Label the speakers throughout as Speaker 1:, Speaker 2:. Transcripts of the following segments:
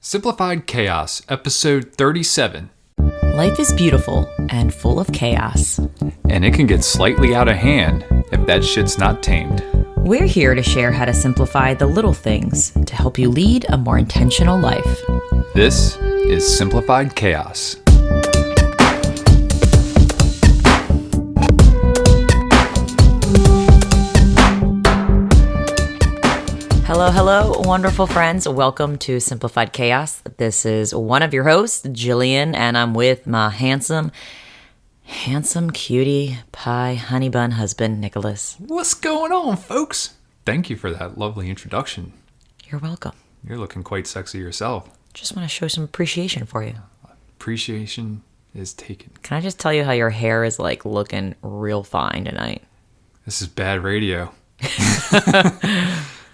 Speaker 1: Simplified Chaos, episode 37.
Speaker 2: Life is beautiful and full of chaos.
Speaker 1: And it can get slightly out of hand if that shit's not tamed.
Speaker 2: We're here to share how to simplify the little things to help you lead a more intentional life.
Speaker 1: This is Simplified Chaos.
Speaker 2: Hello, wonderful friends. Welcome to Simplified Chaos. This is one of your hosts, Jillian, and I'm with my handsome cutie pie honey bun husband, Nicholas.
Speaker 1: What's going on, folks? Thank you for that lovely introduction.
Speaker 2: You're welcome.
Speaker 1: You're looking quite sexy yourself.
Speaker 2: Just want to show some appreciation for you.
Speaker 1: Appreciation is taken.
Speaker 2: Can I just tell you how your hair is like looking real fine tonight?
Speaker 1: This is bad radio.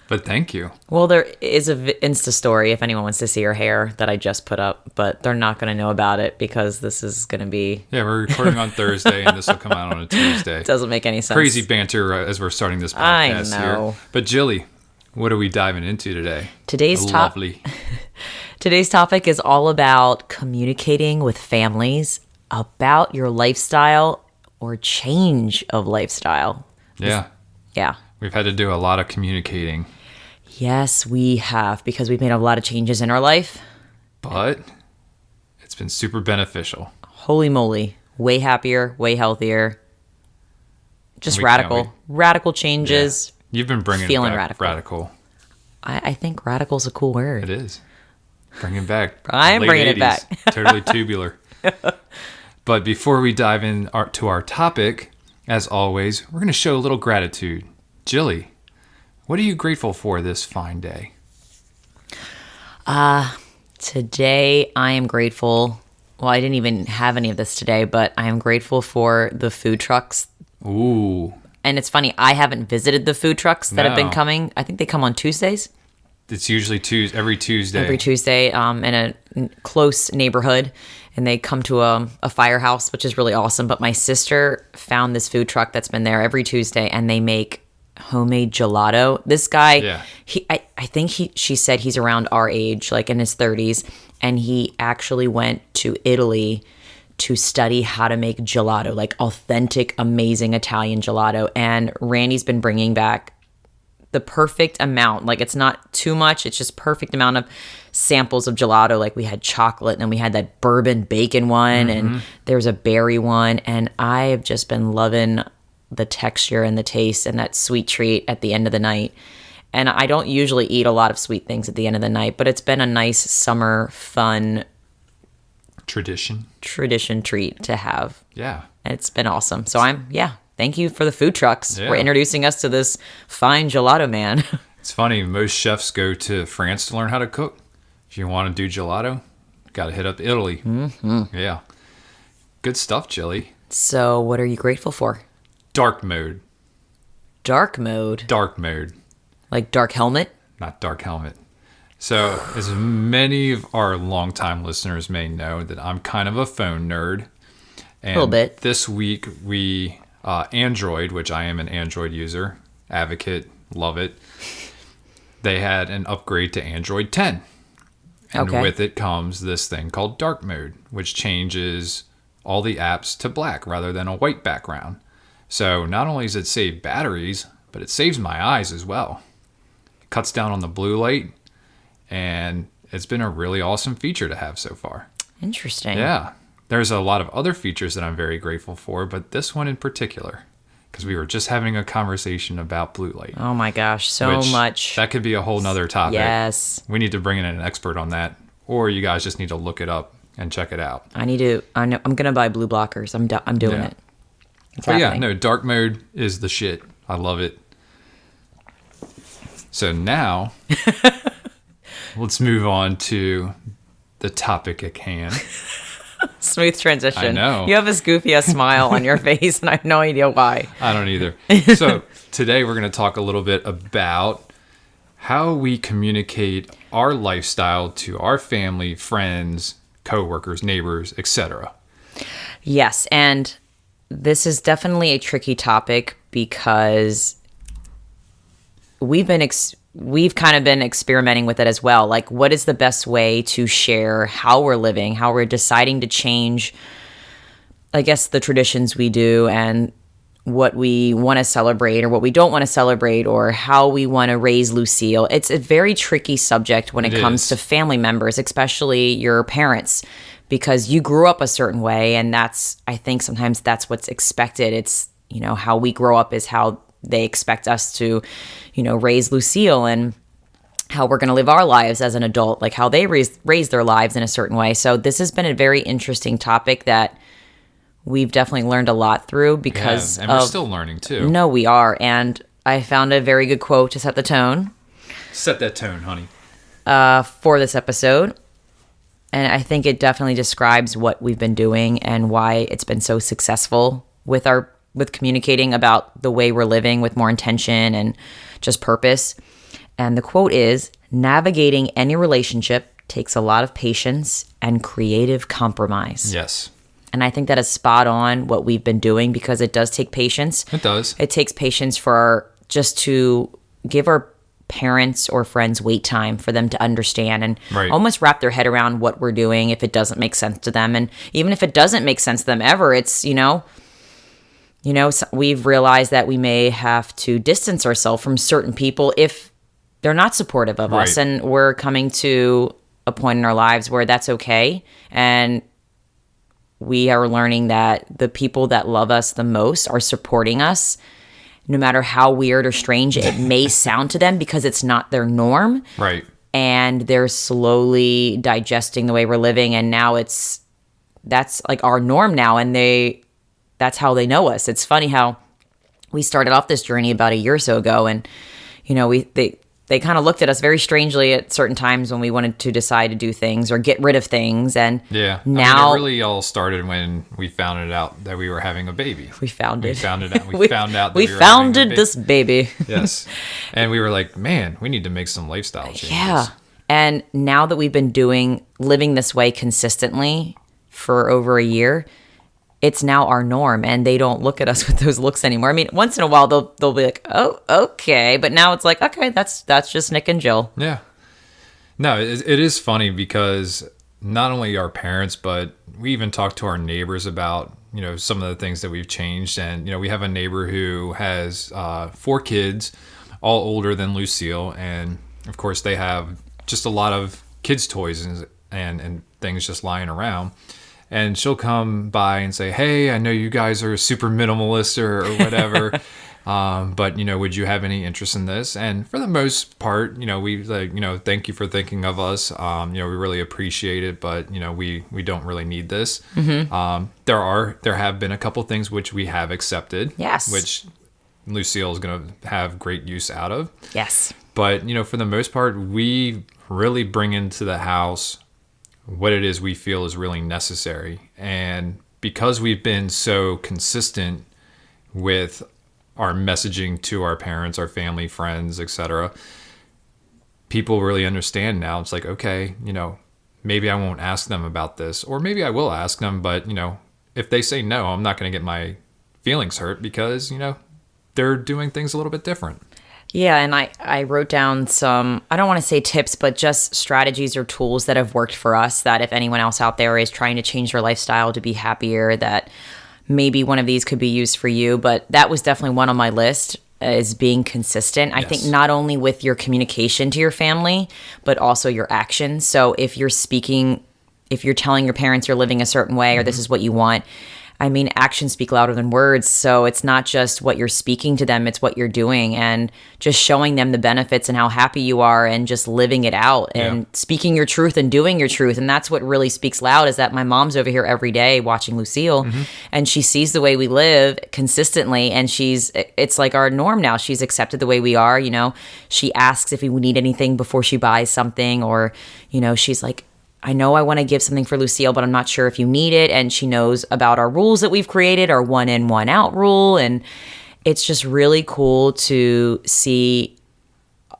Speaker 1: But thank you.
Speaker 2: Well, there is a Insta story if anyone wants to see your hair that I just put up, but they're not going to know about it because this is going to be...
Speaker 1: Yeah, we're recording on Thursday and this will come out on a Tuesday.
Speaker 2: It doesn't make any sense.
Speaker 1: Crazy banter as we're starting this podcast here. But Jilly, what are we diving into today?
Speaker 2: Today's topic is all about communicating with families about your lifestyle or change of lifestyle.
Speaker 1: Yeah.
Speaker 2: Yeah.
Speaker 1: We've had to do a lot of communicating.
Speaker 2: Yes, we have, because we've made a lot of changes in our life.
Speaker 1: But it's been super beneficial.
Speaker 2: Holy moly. Way happier, way healthier. Just radical changes.
Speaker 1: Yeah. You've been bringing
Speaker 2: feeling
Speaker 1: it back radical.
Speaker 2: I think radical's a cool word.
Speaker 1: It is. Bring it back.
Speaker 2: I'm bringing it back.
Speaker 1: Totally tubular. But before we dive in to our topic, as always, we're going to show a little gratitude. Jilly, what are you grateful for this fine day?
Speaker 2: Today I am grateful. Well, I didn't even have any of this today, but I am grateful for the food trucks.
Speaker 1: Ooh.
Speaker 2: And it's funny, I haven't visited the food trucks that have been coming. I think they come on Tuesdays.
Speaker 1: It's usually every Tuesday.
Speaker 2: Every Tuesday in a close neighborhood. And they come to a firehouse, which is really awesome. But my sister found this food truck that's been there every Tuesday, and they make homemade gelato. This guy, I think she said he's around our age, like in his 30s, and he actually went to Italy to study how to make gelato, like authentic, amazing Italian gelato. And Randy's been bringing back the perfect amount. Like, it's not too much. It's just perfect amount of samples of gelato. Like, we had chocolate, and then we had that bourbon bacon one, and there's a berry one. And I've just been loving the texture and the taste and that sweet treat at the end of the night. And I don't usually eat a lot of sweet things at the end of the night, but it's been a nice summer fun
Speaker 1: tradition
Speaker 2: treat to have.
Speaker 1: Yeah.
Speaker 2: And it's been awesome. So thank you for the food trucks for introducing us to this fine gelato man.
Speaker 1: It's funny, most chefs go to France to learn how to cook. If you want to do gelato, got to hit up Italy. Mm-hmm. Yeah. Good stuff, Jilly.
Speaker 2: So what are you grateful for?
Speaker 1: Dark mode.
Speaker 2: Dark mode?
Speaker 1: Dark mode.
Speaker 2: Like dark helmet?
Speaker 1: Not dark helmet. So as many of our longtime listeners may know, that I'm kind of a phone nerd. And
Speaker 2: a little bit.
Speaker 1: This week we, Android, which I am an Android user, advocate, love it. They had an upgrade to Android 10. And with it comes this thing called dark mode, which changes all the apps to black rather than a white background. So not only does it save batteries, but it saves my eyes as well. It cuts down on the blue light, and it's been a really awesome feature to have so far.
Speaker 2: Interesting.
Speaker 1: Yeah. There's a lot of other features that I'm very grateful for, but this one in particular, because we were just having a conversation about blue light.
Speaker 2: Oh my gosh, so much.
Speaker 1: That could be a whole nother topic.
Speaker 2: Yes.
Speaker 1: We need to bring in an expert on that, or you guys just need to look it up and check it out.
Speaker 2: I'm going to buy blue blockers. I'm doing it.
Speaker 1: But dark mode is the shit. I love it. So now, let's move on to the topic at hand.
Speaker 2: Smooth transition.
Speaker 1: I know.
Speaker 2: You have this goofy ass smile on your face, and I have no idea why.
Speaker 1: I don't either. So today we're going to talk a little bit about how we communicate our lifestyle to our family, friends, coworkers, neighbors, etc.
Speaker 2: Yes, and this is definitely a tricky topic because we've been we've kind of been experimenting with it as well. Like, what is the best way to share how we're living, how we're deciding to change, I guess, the traditions we do and what we want to celebrate or what we don't want to celebrate or how we want to raise Lucille. It's a very tricky subject when it comes to family members, especially your parents, because you grew up a certain way. And I think sometimes that's what's expected. It's, how we grow up is how they expect us to, raise Lucille, and how we're going to live our lives as an adult, like how they raise their lives in a certain way. So this has been a very interesting topic that we've definitely learned a lot through because
Speaker 1: and we're still learning too.
Speaker 2: No, we are. And I found a very good quote to set the tone.
Speaker 1: Set that tone, honey.
Speaker 2: For this episode. And I think it definitely describes what we've been doing and why it's been so successful with communicating about the way we're living with more intention and just purpose. And the quote is, navigating any relationship takes a lot of patience and creative compromise.
Speaker 1: Yes.
Speaker 2: And I think that is spot on what we've been doing, because it does take patience.
Speaker 1: It does.
Speaker 2: It takes patience just to give our parents or friends wait time for them to understand and almost wrap their head around what we're doing if it doesn't make sense to them. And even if it doesn't make sense to them ever, it's, we've realized that we may have to distance ourselves from certain people if they're not supportive of us. And we're coming to a point in our lives where that's okay. And we are learning that the people that love us the most are supporting us, no matter how weird or strange it may sound to them, because it's not their norm.
Speaker 1: Right.
Speaker 2: And they're slowly digesting the way we're living. And now that's like our norm now. And that's how they know us. It's funny how we started off this journey about a year or so ago. And, they kind of looked at us very strangely at certain times when we wanted to decide to do things or get rid of things. And now
Speaker 1: it really all started when we found it out that we were having a baby.
Speaker 2: We found it.
Speaker 1: We found out that
Speaker 2: we founded this baby.
Speaker 1: Yes. And we were like, man, we need to make some lifestyle changes.
Speaker 2: Yeah. And now that we've been living this way consistently for over a year, it's now our norm, and they don't look at us with those looks anymore. I mean, once in a while they'll be like, "Oh, okay," but now it's like, "Okay, that's just Nick and Jill."
Speaker 1: Yeah. No, it is funny because not only our parents, but we even talk to our neighbors about some of the things that we've changed. And we have a neighbor who has 4 kids, all older than Lucille, and of course they have just a lot of kids' toys and things just lying around. And she'll come by and say, "Hey, I know you guys are super minimalist or whatever, but would you have any interest in this?" And for the most part, we thank you for thinking of us. We really appreciate it, but we don't really need this. Mm-hmm. There have been a couple things which we have accepted,
Speaker 2: yes,
Speaker 1: which Lucille is going to have great use out of,
Speaker 2: yes.
Speaker 1: But for the most part, we really bring into the house what it is we feel is really necessary. And because we've been so consistent with our messaging to our parents, our family, friends, etc., people really understand now. It's like, okay, maybe I won't ask them about this, or maybe I will ask them, but if they say no, I'm not going to get my feelings hurt because they're doing things a little bit different.
Speaker 2: Yeah, and I wrote down some, I don't want to say tips, but just strategies or tools that have worked for us, that if anyone else out there is trying to change their lifestyle to be happier, that maybe one of these could be used for you. But that was definitely one on my list, is being consistent. I think not only with your communication to your family, but also your actions. So if you're telling your parents you're living a certain way, or this is what you want, I mean, actions speak louder than words. So it's not just what you're speaking to them, it's what you're doing, and just showing them the benefits and how happy you are, and just living it out and speaking your truth and doing your truth. And that's what really speaks loud, is that my mom's over here every day watching Lucille, and she sees the way we live consistently, and it's like our norm now. She's accepted the way we are. She asks if we need anything before she buys something, or, she's like, I know I want to give something for Lucille, but I'm not sure if you need it. And she knows about our rules that we've created, our 1 in, 1 out rule. And it's just really cool to see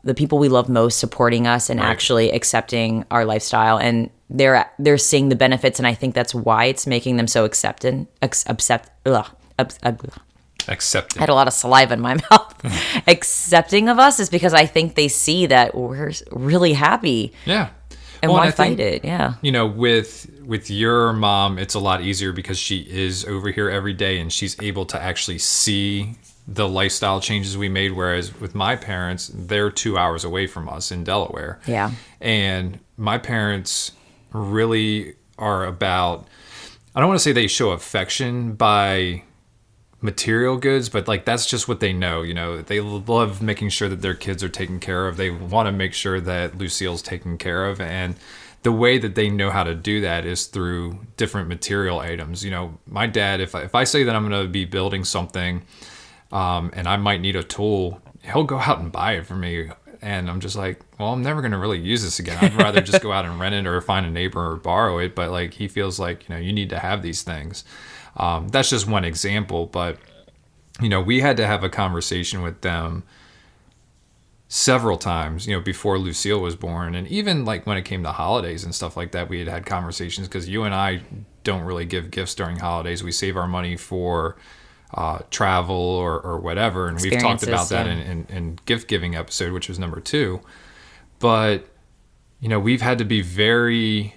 Speaker 2: the people we love most supporting us and actually accepting our lifestyle. And they're seeing the benefits. And I think that's why it's making them so
Speaker 1: Accepting.
Speaker 2: I had a lot of saliva in my mouth. Accepting of us is because I think they see that we're really happy.
Speaker 1: Yeah.
Speaker 2: And why fight it? Yeah.
Speaker 1: You know, with your mom, it's a lot easier because she is over here every day and she's able to actually see the lifestyle changes we made. Whereas with my parents, they're 2 hours away from us in Delaware.
Speaker 2: Yeah.
Speaker 1: And my parents really are about, I don't want to say they show affection by material goods, but like that's just what they know. You know, they love making sure that their kids are taken care of. They want to make sure that Lucille's taken care of, and the way that they know how to do that is through different material items. You know, my dad, if I say that I'm going to be building something and I might need a tool, he'll go out and buy it for me. And I'm just like, well, I'm never going to really use this again. I'd rather just go out and rent it or find a neighbor or borrow it. But like, he feels like, you know, you need to have these things. That's just one example, but you know, we had to have a conversation with them several times, you know, before Lucille was born. And even like when it came to holidays and stuff like that, we had conversations because you and I don't really give gifts during holidays. We save our money for travel or whatever. And we've talked about that in gift giving episode, which was number 2. But, you know, we've had to be very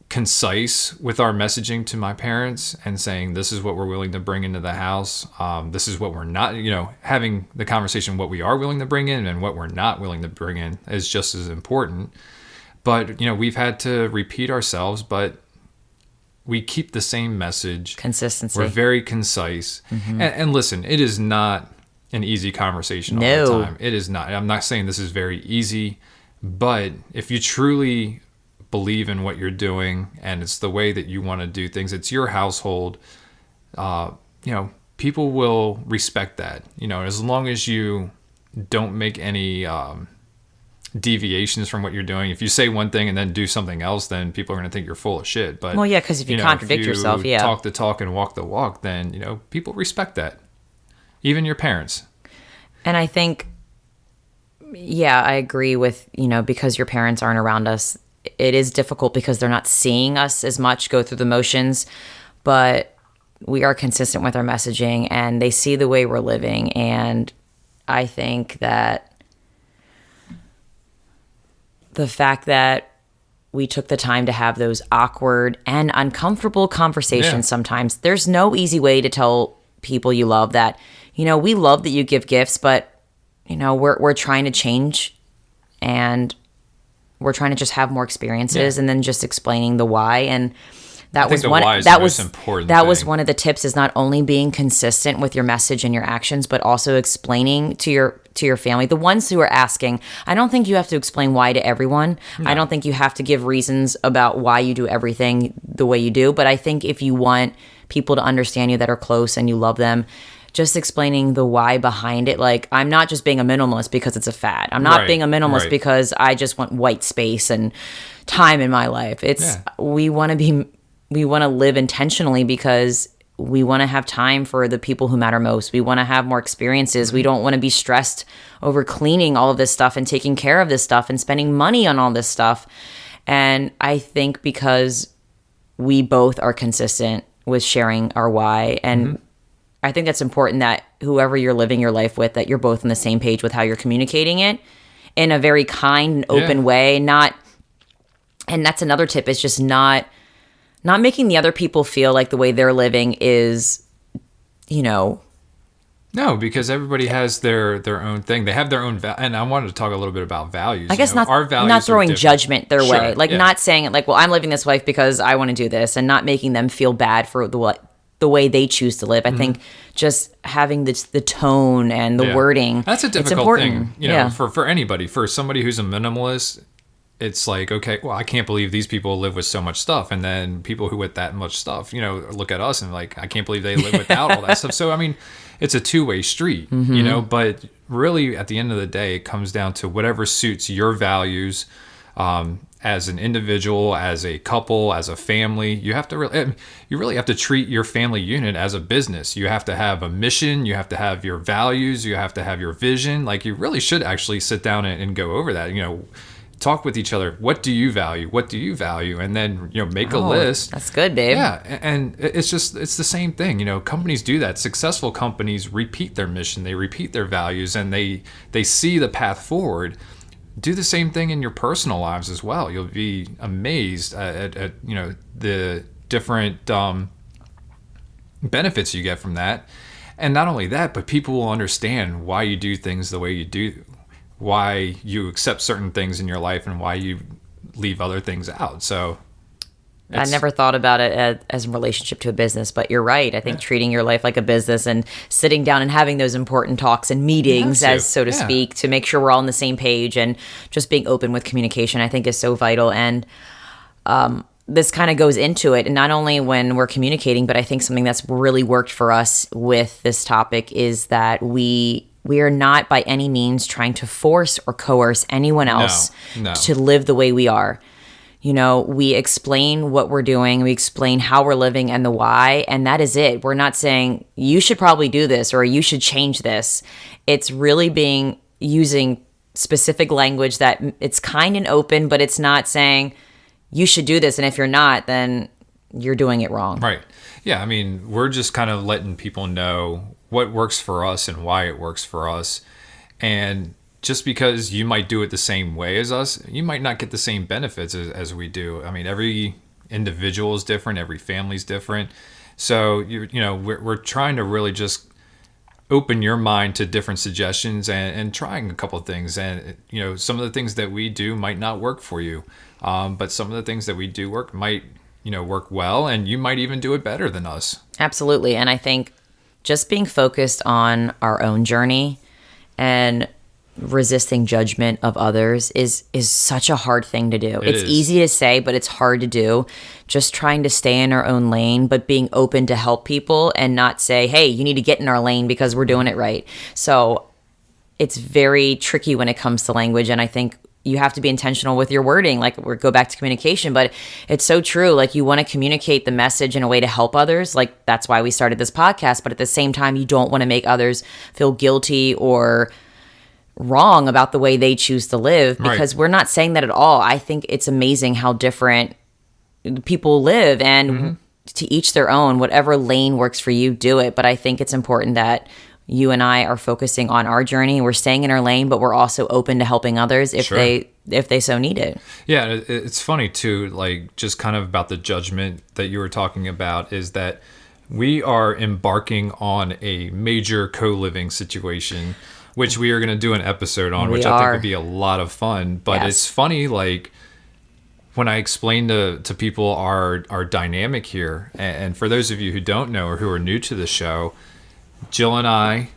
Speaker 1: concise with our messaging to my parents and saying, this is what we're willing to bring into the house. This is what we're not, you know, having the conversation, what we are willing to bring in and what we're not willing to bring in is just as important. But, you know, we've had to repeat ourselves, but we keep the same message.
Speaker 2: Consistency.
Speaker 1: We're very concise. Mm-hmm. And listen, it is not an easy conversation all the time. It is not. I'm not saying this is very easy, but if you truly believe in what you're doing and it's the way that you want to do things, it's your household, you know, people will respect that, you know, as long as you don't make any deviations from what you're doing. If you say one thing and then do something else, then people are going to think you're full of shit. But
Speaker 2: well, yeah, because if you contradict yourself,
Speaker 1: talk the talk and walk the walk, then, you know, people respect that, even your parents.
Speaker 2: And I think, yeah, I agree with, you know, because your parents aren't around us, it is difficult because they're not seeing us as much go through the motions, but we are consistent with our messaging and they see the way we're living. And I think that the fact that we took the time to have those awkward and uncomfortable conversations sometimes, there's no easy way to tell people you love that, you know, we love that you give gifts, but, you know, we're trying to change and we're trying to just have more experiences and then just explaining the why. And that was one one of the tips, is not only being consistent with your message and your actions, but also explaining to your family, the ones who are asking. I don't think you have to explain why to everyone. No. I don't think you have to give reasons about why you do everything the way you do. But I think if you want people to understand you that are close and you love them, just explaining the why behind it. Like, I'm not just being a minimalist because it's a fad. I'm not being a minimalist because I just want white space and time in my life. It's we want to live intentionally because we want to have time for the people who matter most. We want to have more experiences. We don't want to be stressed over cleaning all of this stuff and taking care of this stuff and spending money on all this stuff. And I think because we both are consistent with sharing our why, and I think that's important that whoever you're living your life with, that you're both on the same page with how you're communicating it in a very kind and open way. And that's another tip, is just not making the other people feel like the way they're living is, you know.
Speaker 1: No, because everybody has their own thing. They have their own and I wanted to talk a little bit about values.
Speaker 2: I guess
Speaker 1: our values
Speaker 2: not throwing judgment their way. Like not saying it like, well, I'm living this life because I want to do this, and not making them feel bad for the way they choose to live. I think just having the tone and the wording.
Speaker 1: That's a difficult thing, you know, for anybody. For somebody who's a minimalist, it's like, okay, well, I can't believe these people live with so much stuff. And then people who with that much stuff, you know, look at us and like, I can't believe they live without all that stuff. So, I mean, it's a two-way street, you know, but really at the end of the day, it comes down to whatever suits your values, as an individual, as a couple, as a family. You have to you really have to treat your family unit as a business. You have to have a mission. You have to have your values. You have to have your vision. Like, you really should actually sit down and go over that. You know, talk with each other. What do you value? What do you value? And then, make a
Speaker 2: Oh,
Speaker 1: list.
Speaker 2: That's good, babe.
Speaker 1: Yeah. And it's the same thing. Companies do that. Successful companies repeat their mission. They repeat their values, and they see the path forward. Do the same thing in your personal lives as well. You'll be amazed at the different benefits you get from that. And not only that, but people will understand why you do things the way you do, why you accept certain things in your life, and why you leave other things out. So
Speaker 2: I never thought about it as a relationship to a business, but you're right. I think treating your life like a business and sitting down and having those important talks and meetings, so to speak, to make sure we're all on the same page, and just being open with communication, I think is so vital. And this kind of goes into it. And not only when we're communicating, but I think something that's really worked for us with this topic is that we are not by any means trying to force or coerce anyone else to live the way we are. We explain what we're doing, we explain how we're living and the why, and that is it. We're not saying you should probably do this or you should change this. It's really using specific language that it's kind and open, but it's not saying you should do this, and if you're not, then you're doing it wrong.
Speaker 1: Right. Yeah, I mean, we're just kind of letting people know what works for us and why it works for us. And just because you might do it the same way as us, you might not get the same benefits as we do. I mean, every individual is different, every family's different. So, we're trying to really just open your mind to different suggestions and trying a couple of things. And, some of the things that we do might not work for you. But some of the things that we do might work well, and you might even do it better than us.
Speaker 2: Absolutely. And I think just being focused on our own journey and resisting judgment of others is such a hard thing to do. It's easy to say, but it's hard to do. Just trying to stay in our own lane, but being open to help people and not say, hey, you need to get in our lane because we're doing it right. So it's very tricky when it comes to language. And I think you have to be intentional with your wording, like we go back to communication, but it's so true. Like you want to communicate the message in a way to help others. Like that's why we started this podcast. But at the same time, you don't want to make others feel guilty or wrong about the way they choose to live, because we're not saying that at all. I think it's amazing how different people live, and to each their own. Whatever lane works for you, do it. But I think it's important that you and I are focusing on our journey. We're staying in our lane, but we're also open to helping others if they so need it.
Speaker 1: Yeah, it's funny too, like just kind of about the judgment that you were talking about, is that we are embarking on a major co-living situation, which we are going to do an episode on, which I think would be a lot of fun. But it's funny, like when I explain to people our dynamic here, and for those of you who don't know or who are new to the show, Jill and I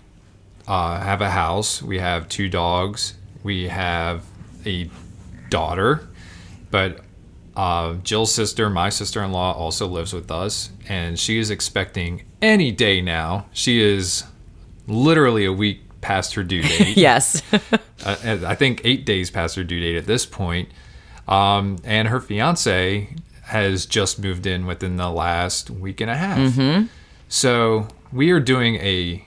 Speaker 1: have a house. We have 2 dogs. We have a daughter. But Jill's sister, my sister-in-law, also lives with us. And she is expecting any day now. She is literally a week past her due date.
Speaker 2: Yes.
Speaker 1: I think 8 days past her due date at this point. And her fiance has just moved in within the last week and a half. So we are doing a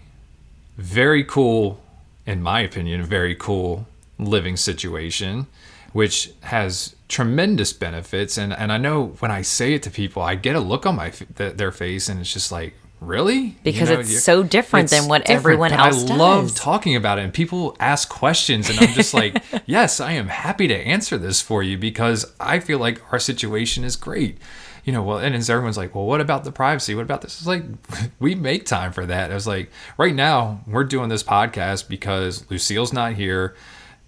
Speaker 1: very cool, in my opinion, very cool living situation, which has tremendous benefits. And I know when I say it to people, I get a look on their face, and it's just like, really?
Speaker 2: Because it's so different than what everyone else does.
Speaker 1: I love talking about it, and people ask questions, and I'm just like, yes, I am happy to answer this for you, because I feel like our situation is great. Well, and as everyone's like, well, what about the privacy? What about this? It's like, we make time for that. I was like, right now, we're doing this podcast because Lucille's not here.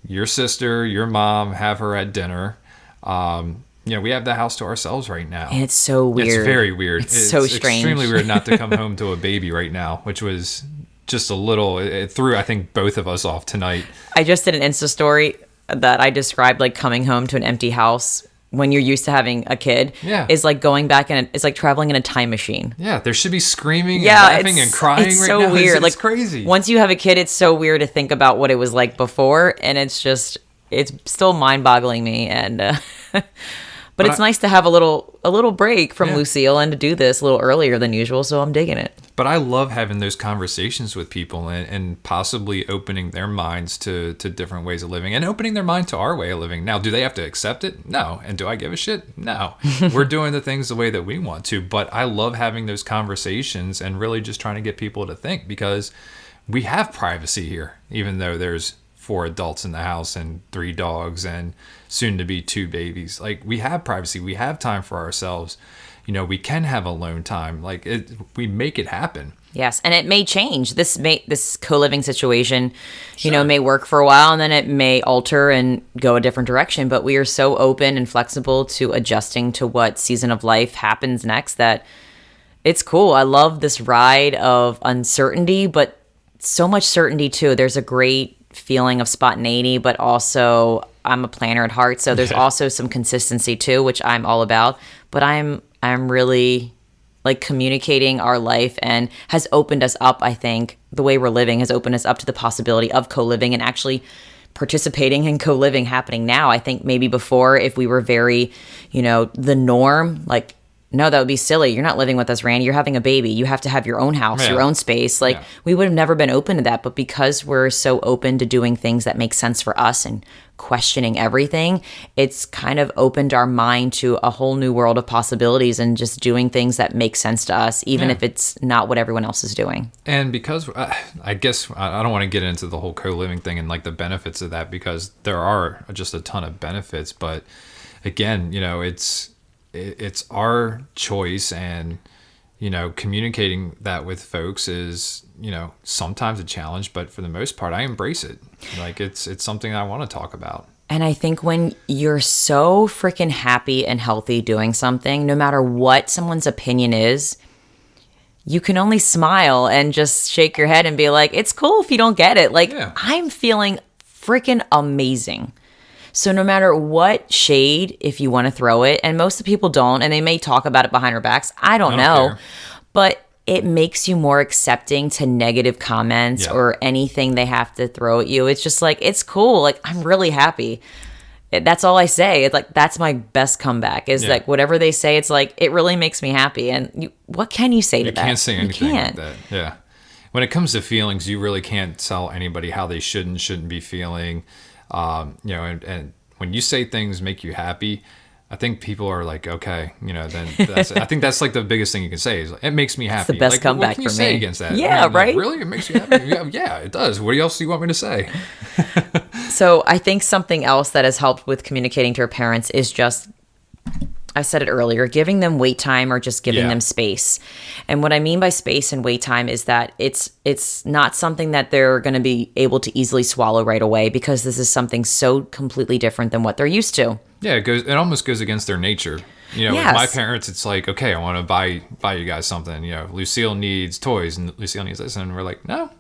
Speaker 1: Your sister, your mom, have her at dinner. We have the house to ourselves right now.
Speaker 2: And it's so weird.
Speaker 1: It's very weird.
Speaker 2: It's so strange.
Speaker 1: Extremely weird not to come home to a baby right now, which was just a little, it threw, I think, both of us off tonight.
Speaker 2: I just did an Insta story that I described like coming home to an empty house when you're used to having a kid, is like going back and it's like traveling in a time machine.
Speaker 1: Yeah, there should be screaming and laughing and crying right now.
Speaker 2: It's so weird.
Speaker 1: It's crazy.
Speaker 2: Once you have a kid, it's so weird to think about what it was like before, and it's still mind-boggling me. And But it's nice to have a little break from Lucille and to do this a little earlier than usual, so I'm digging it.
Speaker 1: But I love having those conversations with people and possibly opening their minds to different ways of living and opening their mind to our way of living. Now, do they have to accept it? No. And do I give a shit? No. We're doing the things the way that we want to. But I love having those conversations and really just trying to get people to think, because we have privacy here, even though there's 4 adults in the house and 3 dogs and soon to be 2 babies. Like, we have privacy. We have time for ourselves. We can have alone time. Like, we make it happen.
Speaker 2: Yes, and it may change. This co-living situation, may work for a while, and then it may alter and go a different direction. But we are so open and flexible to adjusting to what season of life happens next that it's cool. I love this ride of uncertainty, but so much certainty too. There's a great feeling of spontaneity, but also I'm a planner at heart, so there's also some consistency too, which I'm all about. But I'm really like communicating our life, and has opened us up. I think the way we're living has opened us up to the possibility of co-living and actually participating in co-living happening now. I think maybe before, if we were very, the norm, like, no, that would be silly. You're not living with us, Randy. You're having a baby. You have to have your own house, your own space. Like, we would have never been open to that. But because we're so open to doing things that make sense for us and questioning everything, it's kind of opened our mind to a whole new world of possibilities and just doing things that make sense to us, even if it's not what everyone else is doing.
Speaker 1: And because I guess I don't want to get into the whole co-living thing and like the benefits of that, because there are just a ton of benefits. But again, it's our choice, and communicating that with folks is sometimes a challenge, but for the most part I embrace it. Like, it's something I want to talk about.
Speaker 2: And I think when you're so freaking happy and healthy doing something, no matter what someone's opinion is, you can only smile and just shake your head and be like, it's cool if you don't get it. Like, I'm feeling freaking amazing. So no matter what shade, if you want to throw it, and most of the people don't, and they may talk about it behind our backs, I don't know. Care. But it makes you more accepting to negative comments or anything they have to throw at you. It's just like, it's cool. Like, I'm really happy. That's all I say. It's like, that's my best comeback is like, whatever they say, it's like, it really makes me happy. And what can you say to that?
Speaker 1: You can't say anything like that. Yeah. When it comes to feelings, you really can't tell anybody how they should and shouldn't be feeling. And when you say things make you happy, I think people are like, okay, then I think that's like the biggest thing you can say is like, it makes me happy.
Speaker 2: It's the best
Speaker 1: like,
Speaker 2: comeback
Speaker 1: what can you
Speaker 2: for
Speaker 1: say
Speaker 2: me
Speaker 1: against that?
Speaker 2: Yeah, right?
Speaker 1: Really? It makes you happy? Yeah, it does. What else do you want me to say?
Speaker 2: So I think something else that has helped with communicating to our parents is just, I said it earlier, giving them wait time or just giving them space. And what I mean by space and wait time is that it's not something that they're going to be able to easily swallow right away, because this is something so completely different than what they're used to.
Speaker 1: Yeah, it almost goes against their nature. With my parents, it's like, okay, I want to buy you guys something. Lucille needs toys and Lucille needs this, and we're like, no.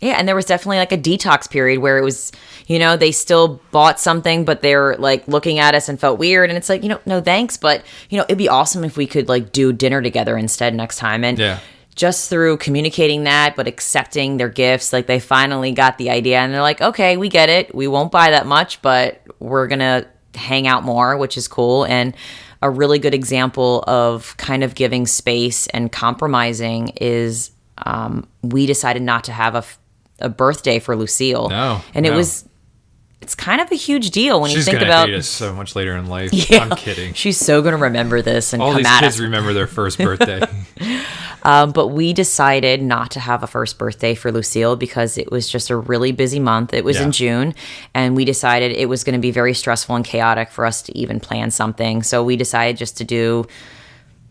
Speaker 2: Yeah, and there was definitely like a detox period where it was, they still bought something, but they're like looking at us and felt weird. And it's like, no thanks. But, it'd be awesome if we could like do dinner together instead next time. And just through communicating that, but accepting their gifts, like they finally got the idea and they're like, okay, we get it. We won't buy that much, but we're going to hang out more, which is cool. And a really good example of kind of giving space and compromising is we decided not to have a birthday for Lucille. It's kind of a huge deal when you think about.
Speaker 1: She's gonna hate us so much later in life. Yeah, I'm kidding.
Speaker 2: She's so gonna remember this and
Speaker 1: all
Speaker 2: come
Speaker 1: these
Speaker 2: at
Speaker 1: kids
Speaker 2: us.
Speaker 1: Remember their first birthday.
Speaker 2: But we decided not to have a first birthday for Lucille because it was just a really busy month. It was in June, and we decided it was going to be very stressful and chaotic for us to even plan something. So we decided just to do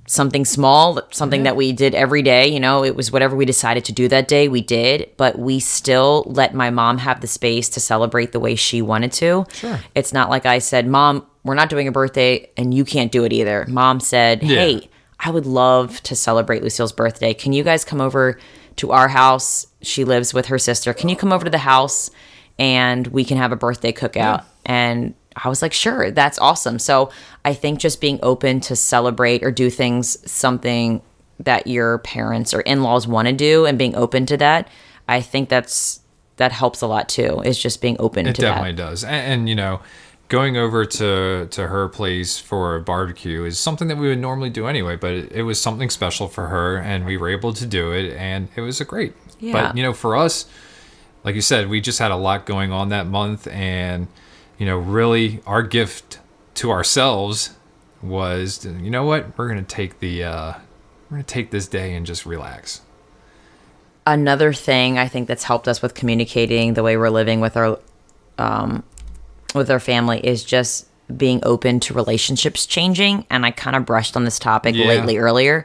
Speaker 2: something small, something that we did every day. It was whatever we decided to do that day, we did, but we still let my mom have the space to celebrate the way she wanted to.
Speaker 1: Sure.
Speaker 2: It's not like I said, Mom, we're not doing a birthday and you can't do it either. Mom said, hey, I would love to celebrate Lucille's birthday. Can you guys come over to our house? She lives with her sister. Can you come over to the house and we can have a birthday cookout? Yeah. And I was like, sure, that's awesome. So I think just being open to celebrate or do something that your parents or in-laws want to do and being open to that, I think that helps a lot too, is just being open to that.
Speaker 1: It definitely does. And going over to her place for a barbecue is something that we would normally do anyway, but it was something special for her, and we were able to do it, and it was a great.
Speaker 2: Yeah.
Speaker 1: But, you know, for us, like you said, we just had a lot going on that month, and, you know, really our gift to ourselves was, you know what, we're going to take this day and just relax.
Speaker 2: Another thing I think that's helped us with communicating the way we're living with our family is just being open to relationships changing. And I kind of brushed on this topic lately earlier,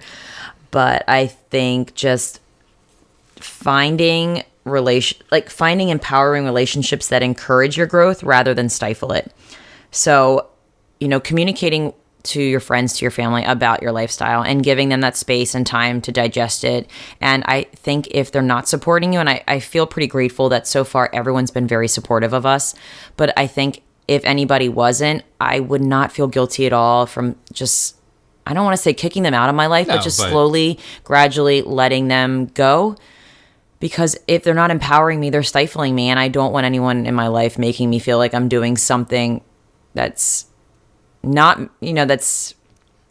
Speaker 2: but I think just finding empowering relationships that encourage your growth rather than stifle it. So, you know, communicating to your friends, to your family about your lifestyle and giving them that space and time to digest it. And I think if they're not supporting you, and I feel pretty grateful that so far everyone's been very supportive of us, but I think if anybody wasn't, I would not feel guilty at all from just, I don't want to say kicking them out of my life, but slowly, gradually letting them go. Because if they're not empowering me, they're stifling me. And I don't want anyone in my life making me feel like I'm doing something that's not, you know, that's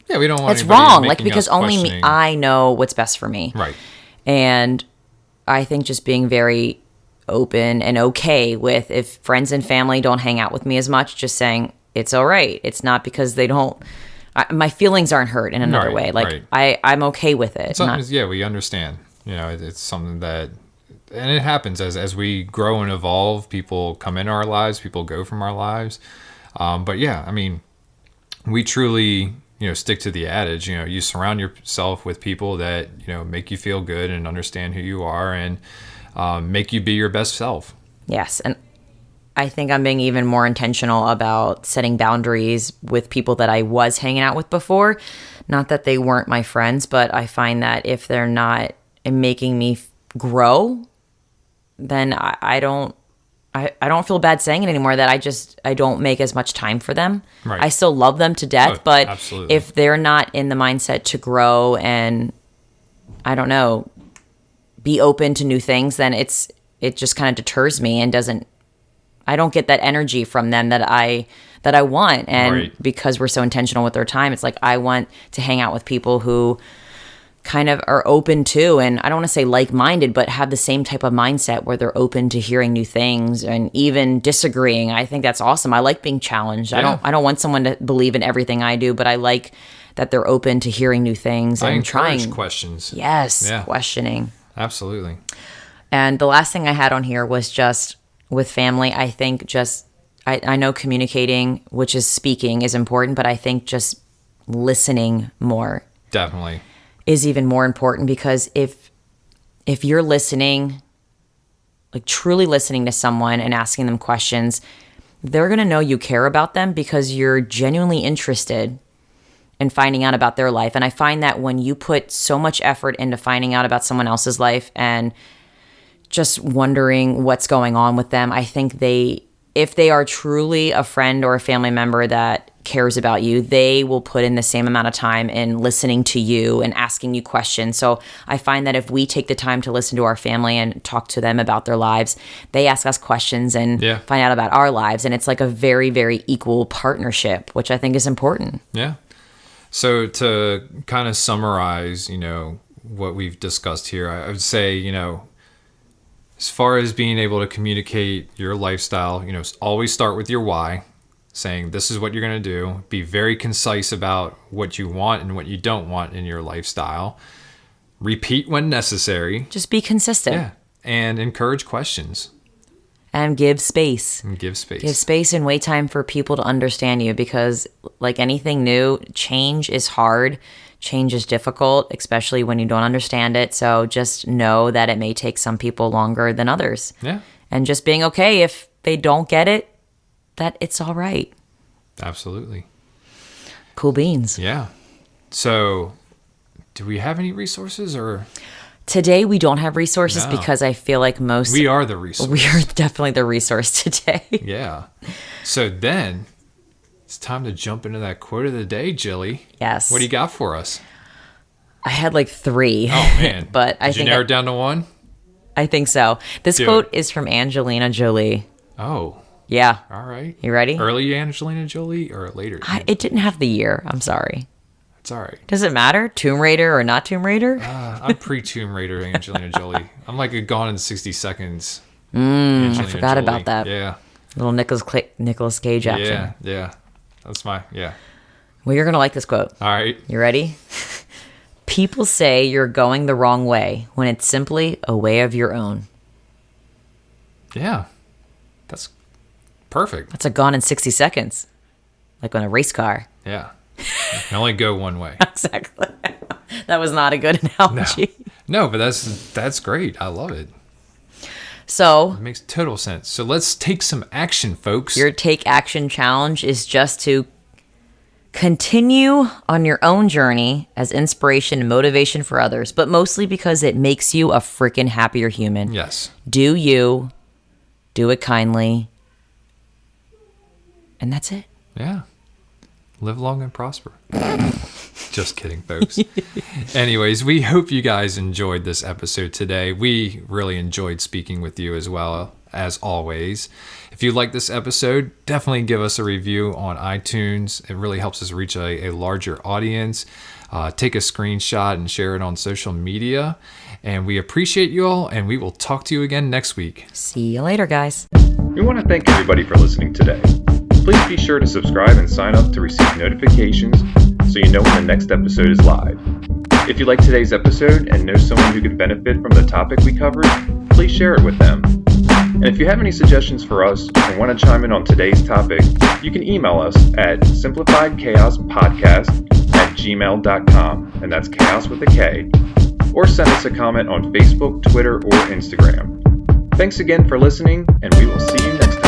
Speaker 1: we don't want
Speaker 2: it's wrong, like, because only me, I know what's best for me,
Speaker 1: right?
Speaker 2: And I think just being very open and okay with if friends and family don't hang out with me as much, just saying it's all right. It's not because they don't, my feelings aren't hurt in another way. Like I'm okay with it.
Speaker 1: We understand. You know, it's something that, and it happens as we grow and evolve. People come into our lives, people go from our lives. But yeah, I mean, we truly, you know, stick to the adage, you know, you surround yourself with people that, you know, make you feel good and understand who you are and make you be your best self.
Speaker 2: Yes. And I think I'm being even more intentional about setting boundaries with people that I was hanging out with before. Not that they weren't my friends, but I find that if they're not making me grow, then I don't feel bad saying it anymore, that I don't make as much time for them. Right. I still love them to death, but absolutely. If they're not in the mindset to grow and, I don't know, be open to new things, then it just kind of deters me and I don't get that energy from them that I want. And because we're so intentional with our time, it's like I want to hang out with people who kind of are open to, and I don't want to say like-minded, but have the same type of mindset where they're open to hearing new things and even disagreeing. I think that's awesome. I like being challenged. Yeah. I don't want someone to believe in everything I do, but I like that they're open to hearing new things and trying
Speaker 1: questions.
Speaker 2: Yes, questioning.
Speaker 1: Absolutely.
Speaker 2: And the last thing I had on here was just with family. I think just I know communicating, which is speaking, is important, but I think just listening more.
Speaker 1: Definitely.
Speaker 2: Is even more important, because if you're listening, like truly listening to someone and asking them questions, they're going to know you care about them because you're genuinely interested in finding out about their life. And I find that when you put so much effort into finding out about someone else's life and just wondering what's going on with them, I think if they are truly a friend or a family member that cares about you, they will put in the same amount of time in listening to you and asking you questions. So I find that if we take the time to listen to our family and talk to them about their lives, they ask us questions and find out about our lives. And it's like a very, very equal partnership, which I think is important.
Speaker 1: Yeah. So to kind of summarize, you know, what we've discussed here, I would say, you know, as far as being able to communicate your lifestyle, you know, always start with your why. Saying this is what you're going to do. Be very concise about what you want and what you don't want in your lifestyle. Repeat when necessary.
Speaker 2: Just be consistent.
Speaker 1: Yeah. And encourage questions.
Speaker 2: And give space.
Speaker 1: Give
Speaker 2: space and wait time for people to understand you, because like anything new, change is hard. Change is difficult, especially when you don't understand it. So just know that it may take some people longer than others.
Speaker 1: Yeah.
Speaker 2: And just being okay if they don't get it, that it's all right.
Speaker 1: Absolutely.
Speaker 2: Cool beans.
Speaker 1: Yeah. So, do we have any resources or?
Speaker 2: Today we don't have resources because I feel like
Speaker 1: we are the resource.
Speaker 2: We are definitely the resource today.
Speaker 1: Yeah. So then it's time to jump into that quote of the day, Jilly.
Speaker 2: Yes.
Speaker 1: What do you got for us?
Speaker 2: I had like 3.
Speaker 1: Oh man.
Speaker 2: But I think
Speaker 1: Did you narrow it down to one?
Speaker 2: I think so. This quote is from Angelina Jolie.
Speaker 1: Oh.
Speaker 2: Yeah.
Speaker 1: All right.
Speaker 2: You ready?
Speaker 1: Early Angelina Jolie or later?
Speaker 2: It didn't have the year. I'm sorry.
Speaker 1: It's all right.
Speaker 2: Does it matter? Tomb Raider or not Tomb Raider?
Speaker 1: I'm pre-Tomb Raider Angelina Jolie. I'm like a Gone in 60 Seconds.
Speaker 2: I forgot
Speaker 1: Jolie.
Speaker 2: about that.
Speaker 1: Yeah.
Speaker 2: Little Nicolas Cage action.
Speaker 1: Yeah. That's my, yeah.
Speaker 2: Well, you're going to like this quote.
Speaker 1: All right.
Speaker 2: You ready? People say you're going the wrong way when it's simply a way of your own.
Speaker 1: Yeah. That's perfect.
Speaker 2: That's a Gone in 60 Seconds. Like on a race car.
Speaker 1: Yeah. You can only go one way.
Speaker 2: Exactly. That was not a good analogy.
Speaker 1: No, but that's great. I love it.
Speaker 2: So
Speaker 1: It makes total sense. So let's take some action, folks.
Speaker 2: your take action challenge is just to continue on your own journey as inspiration and motivation for others, but mostly because it makes you a freaking happier human.
Speaker 1: Yes.
Speaker 2: Do you, do it kindly, and that's it.
Speaker 1: Yeah. Live long and prosper. Just kidding, folks. Anyways, we hope you guys enjoyed this episode today. We really enjoyed speaking with you as well, as always. If you like this episode, definitely give us a review on iTunes. It really helps us reach a larger audience. Take a screenshot and share it on social media. And we appreciate you all, and we will talk to you again next week.
Speaker 2: See you later, guys.
Speaker 3: We want to thank everybody for listening today. Please be sure to subscribe and sign up to receive notifications so you know when the next episode is live. If you like today's episode and know someone who could benefit from the topic we covered, please share it with them. And if you have any suggestions for us or want to chime in on today's topic, you can email us at simplifiedchaospodcast@gmail.com, and that's chaos with a K, or send us a comment on Facebook, Twitter, or Instagram. Thanks again for listening, and we will see you next time.